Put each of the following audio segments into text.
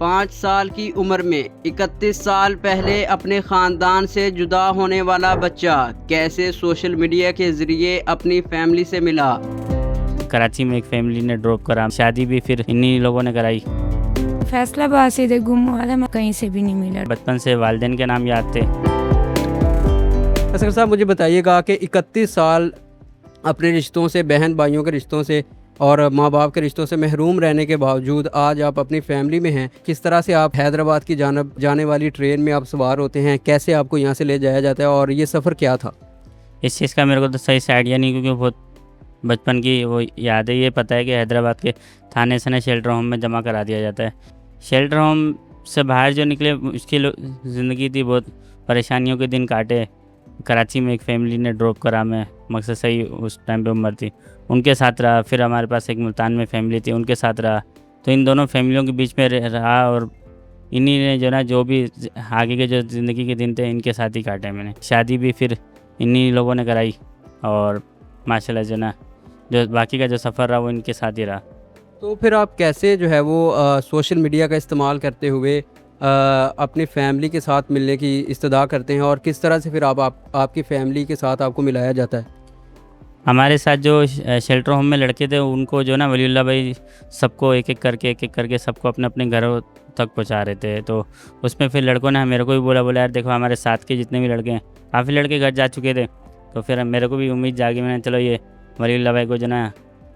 5 साल की उम्र में 31 साल पहले अपने ख़ानदान से जुदा होने वाला बच्चा कैसे सोशल मीडिया के ज़रिए अपनी फैमिली से मिला। कराची में एक फैमिली ने ड्रॉप करा, शादी भी फिर इन्हीं लोगों ने कराई। फैसलाबाद से इधर गुम हुआ था, कहीं से भी नहीं मिला। बचपन से वालिदैन के नाम याद थे। असगर साहब मुझे बताइएगा कि 31 साल अपने रिश्तों से, बहन भाइयों के रिश्तों से और माँ बाप के रिश्तों से महरूम रहने के बावजूद आज आप अपनी फैमिली में हैं। किस तरह से आप हैदराबाद की जानब जाने वाली ट्रेन में आप सवार होते हैं, कैसे आपको यहाँ से ले जाया जाता है और ये सफ़र क्या था? इस चीज़ का मेरे को तो सही से आइडिया नहीं, क्योंकि बहुत बचपन की वो याद है। ये पता है कि हैदराबाद के थाने से शेल्टर होम में जमा करा दिया जाता है। शेल्टर होम से बाहर जो निकले मुश्किल ज़िंदगी थी, बहुत परेशानियों के दिन काटे। कराची में एक फैमिली ने ड्रॉप करा, मैं मकसद सही उस टाइम पे उम्र थी, उनके साथ रहा। फिर हमारे पास एक मुल्तान में फैमिली थी, उनके साथ रहा। तो इन दोनों फैमिलियों के बीच में रहा और इन्हीं ने जो भी आगे के जो ज़िंदगी के दिन थे इनके साथ ही काटे मैंने। शादी भी फिर इन्हीं लोगों ने कराई और माशाल्लाह जो बाकी का जो सफ़र रहा वो इनके साथ ही रहा। तो फिर आप कैसे जो है वो सोशल मीडिया का इस्तेमाल करते हुए अपनी फैमिली के साथ मिलने की इस्तदा करते हैं और किस तरह से फिर आपकी फैमिली के साथ आपको मिलाया जाता है? हमारे साथ जो शेल्टर होम में लड़के थे उनको जो ना वलीउल्लाह भाई सबको एक एक करके सबको अपने अपने घरों तक पहुंचा रहे थे। तो उसमें फिर लड़कों ने मेरे को भी बोला यार देखो हमारे साथ के जितने भी लड़के हैं, काफ़ी लड़के घर जा चुके थे। तो फिर मेरे को भी उम्मीद जागी, मैंने चलो ये वलीउल्लाह भाई को जो ना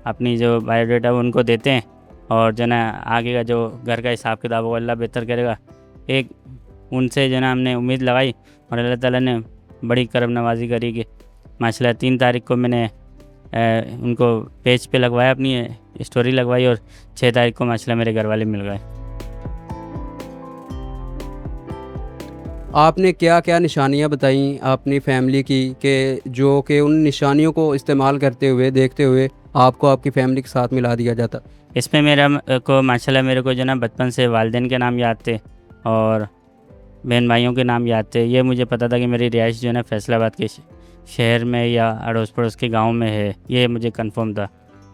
अपनी जो बायोडाटा वो उनको देते हैं और जो ना आगे का जो घर का हिसाब किताब वो अल्लाह बेहतर करेगा। एक उनसे जो ना हमने उम्मीद लगाई और अल्लाह ताला ने बड़ी करम नवाजी करी कि माशाल्लाह 3 तारीख को मैंने उनको पेज पे लगवाया, अपनी स्टोरी लगवाई और 6 तारीख को माशाल्लाह मेरे घर वाले मिल गए। आपने क्या क्या निशानियां बताई अपनी फैमिली की कि उन निशानियों को इस्तेमाल करते हुए, देखते हुए आपको आपकी फैमिली के साथ मिला दिया जाता? इसमें माशाल्लाह मेरे को जो ना बचपन से वालिदैन के नाम याद थे और बहन भाइयों के नाम याद थे। ये मुझे पता था कि मेरी रिहाइश जो है ना फैसलाबाद के शहर में या अड़ोस पड़ोस के गाँव में है, ये मुझे कंफर्म था।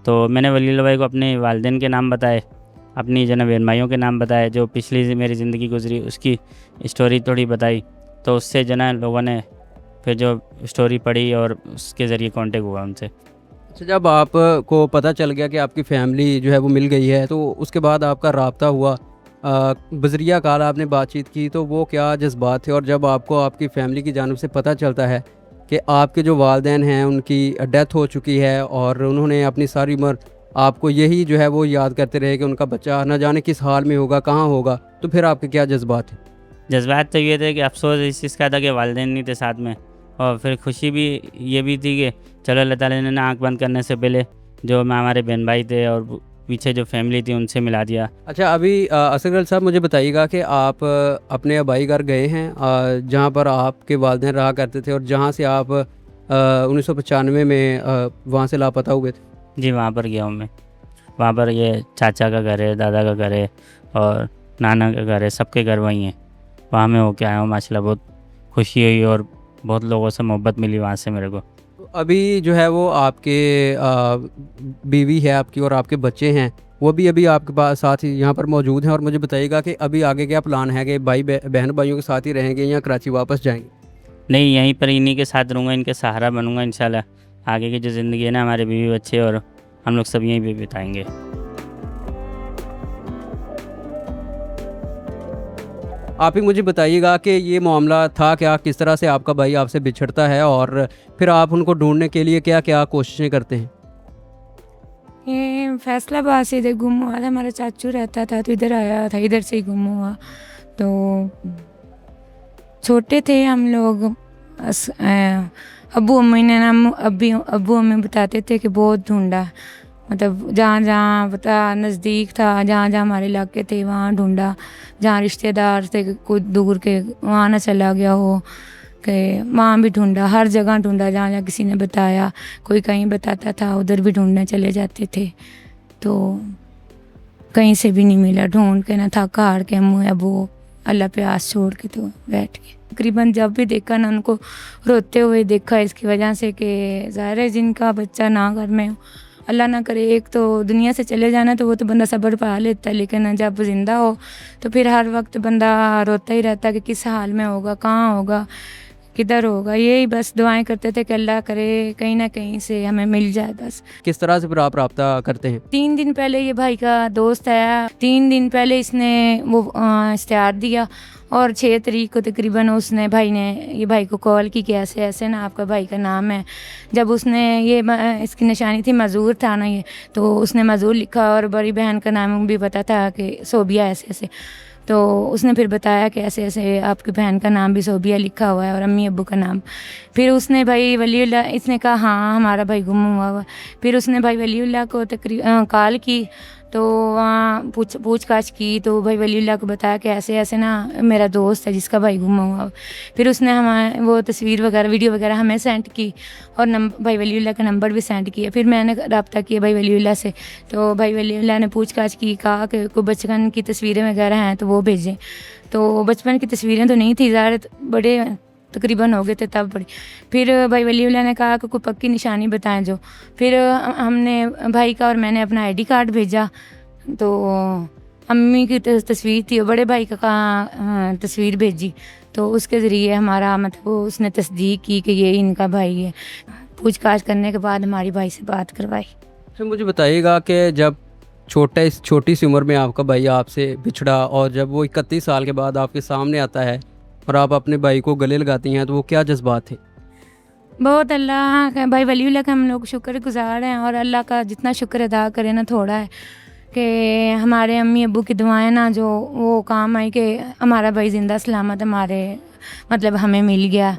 तो मैंने वलीउल्लाह भाई को अपने वालिदैन के नाम बताए, अपनी जो ना बहन भाइयों के नाम बताए, जो पिछली मेरी ज़िंदगी गुजरी उसकी स्टोरी थोड़ी बताई। तो उससे जो ना लोगों ने फिर जो स्टोरी पढ़ी और उसके ज़रिए कांटेक्ट हुआ उनसे। अच्छा, जब आपको पता चल गया कि आपकी फैमिली जो है वो मिल गई है तो उसके बाद आपका राब्ता हुआ, बज़रिया काल आपने बातचीत की, तो वो क्या जज्बात थे? और जब आपको आपकी फैमिली की जानिब से पता चलता है कि आपके जो वालिदैन हैं उनकी डेथ हो चुकी है और उन्होंने अपनी सारी उम्र आपको यही जो है वो याद करते रहे कि उनका बच्चा न जाने किस हाल में होगा, कहाँ होगा, तो फिर आपके क्या जज्बात थे? जज्बात तो ये थे कि अफसोस इस चीज़ का था कि वालिदैन नहीं थे साथ में, और फिर खुशी भी ये भी थी कि चलो अल्लाह ताला ने आँख बंद करने से पहले जो हमारे बहन भाई थे और पीछे जो फैमिली थी उनसे मिला दिया। अच्छा, अभी असगर साहब मुझे बताइएगा कि आप अपने आबाई घर गए हैं जहाँ पर आपके वालिदैन रहा करते थे और जहाँ से आप 1995 में वहाँ से लापता हुए थे? जी, वहाँ पर गया हूँ मैं। वहाँ पर ये चाचा का घर है, दादा का घर है और नाना का घर है, सबके घर वहीं हैं। वहाँ मैं होके आया हूँ, माशाल्लाह बहुत खुशी हुई और बहुत लोगों से मोहब्बत मिली वहाँ से मेरे को। तो अभी जो है वो आपके बीवी है आपकी और आपके बच्चे हैं, वो भी अभी आपके पास साथ ही यहाँ पर मौजूद हैं। और मुझे बताइएगा कि अभी आगे क्या प्लान है, कि बहन भाइयों के साथ ही रहेंगे या कराची वापस जाएंगे? नहीं, यहीं पर इन्हीं के साथ रहूँगा, इनके सहारा बनूँगा इंशाल्लाह। आगे की जो ज़िंदगी है ना, हमारे बीवी बच्चे और हम लोग सब यहीं पे बिताएंगे। आप ही मुझे बताइएगा कि ये मामला था क्या, किस तरह से आपका भाई आपसे बिछड़ता है और फिर आप उनको ढूंढने के लिए क्या क्या कोशिशें करते हैं? ये फैसलाबाद से इधर गुम हुआ था, हमारा चाचू रहता था तो इधर आया था, इधर से ही गुम हुआ। तो छोटे थे हम लोग, अब्बू अम्मी बताते थे कि बहुत ढूंढा, मतलब जहाँ जहाँ पता नज़दीक था, जहाँ जहाँ हमारे इलाके थे वहाँ ढूंढा, जहाँ रिश्तेदार थे कुछ दूर के वहाँ ना चला गया हो कि वहाँ भी ढूंढा, हर जगह ढूंढा, जहाँ जहाँ किसी ने बताया, कोई कहीं बताता था उधर भी ढूंढने चले जाते थे। तो कहीं से भी नहीं मिला, ढूंढ के ना थका हार के मुँह अबू अल्लाह पे आस छोड़ के तो बैठ गए। तकरीबन जब भी देखा ना उनको रोते हुए देखा, इसकी वजह से कि ज़ाहिर है जिनका बच्चा ना घर में हो अल्लाह ना करे एक तो दुनिया से चले जाना, तो वो तो बंदा सब्र पा लेता है, लेकिन जब ज़िंदा हो तो फिर हर वक्त बंदा रोता ही रहता है कि किस हाल में होगा, कहाँ होगा, किधर होगा। यही बस दुआएं करते थे कि अल्लाह करे कहीं ना कहीं से हमें मिल जाए बस। किस तरह से फिर आप रब्ता करते हैं? 3 दिन पहले ये भाई का दोस्त आया, 3 दिन पहले इसने वो इश्तिहार दिया, और 6 तारीख को तकरीबन उसने भाई ने ये भाई को कॉल की कि ऐसे ऐसे ना आपका भाई का नाम है। जब उसने ये इसकी निशानी थी मज़ूर था ना ये, तो उसने मज़ूर लिखा, और बड़ी बहन का नाम भी पता था कि सोबिया ऐसे ऐसे। तो उसने फिर बताया कि ऐसे ऐसे आपकी बहन का नाम भी सोबिया लिखा हुआ है और अम्मी अब्बू का नाम। फिर उसने भाई वलीउल्लाह, इसने कहा हाँ हमारा भाई गुम हुआ। फिर उसने भाई वलीउल्लाह को कॉल की, तो वहाँ पूछताछ की, तो भाई वलीउल्लाह को बताया कि ऐसे ऐसे ना मेरा दोस्त है जिसका भाई गुम हुआ। फिर उसने हमें वो तस्वीर वगैरह वीडियो वगैरह हमें सेंड की, और भाई वलीउल्लाह का नंबर भी सेंड किया। फिर मैंने रब्ता किया भाई वलीउल्लाह से, तो भाई वलीउल्लाह ने पूछताछ की, कहा कि कोई बचपन की तस्वीरें वगैरह हैं तो वो भेजें। तो बचपन की तस्वीरें तो नहीं थी ज़्यादा, बड़े तकरीबन हो गए थे तब बड़ी। फिर भाई वलीउल्लाह ने कहा कि कोई पक्की निशानी बताएं जो। फिर हमने भाई का और मैंने अपना आईडी कार्ड भेजा, तो अम्मी की तस्वीर थी, और बड़े भाई का तस्वीर भेजी, तो उसके ज़रिए हमारा मतलब उसने तस्दीक की कि ये इनका भाई है। पूछताछ करने के बाद हमारी भाई से बात करवाई। फिर मुझे बताइएगा कि जब छोटी सी उम्र में आपका भाई आपसे बिछड़ा, और जब वो 31 साल के बाद आपके सामने आता है और आप अपने भाई को गले लगाती हैं, तो वो क्या जज्बात थे? बहुत अल्लाह का भाई वलीउल्लाह का हम लोग शुक्रगुज़ार हैं, और अल्लाह का जितना शुक्र अदा करें ना थोड़ा है, कि हमारे अम्मी अब्बू की दुआएं ना जो वो काम आई कि हमारा भाई ज़िंदा सलामत हमारे मतलब हमें मिल गया।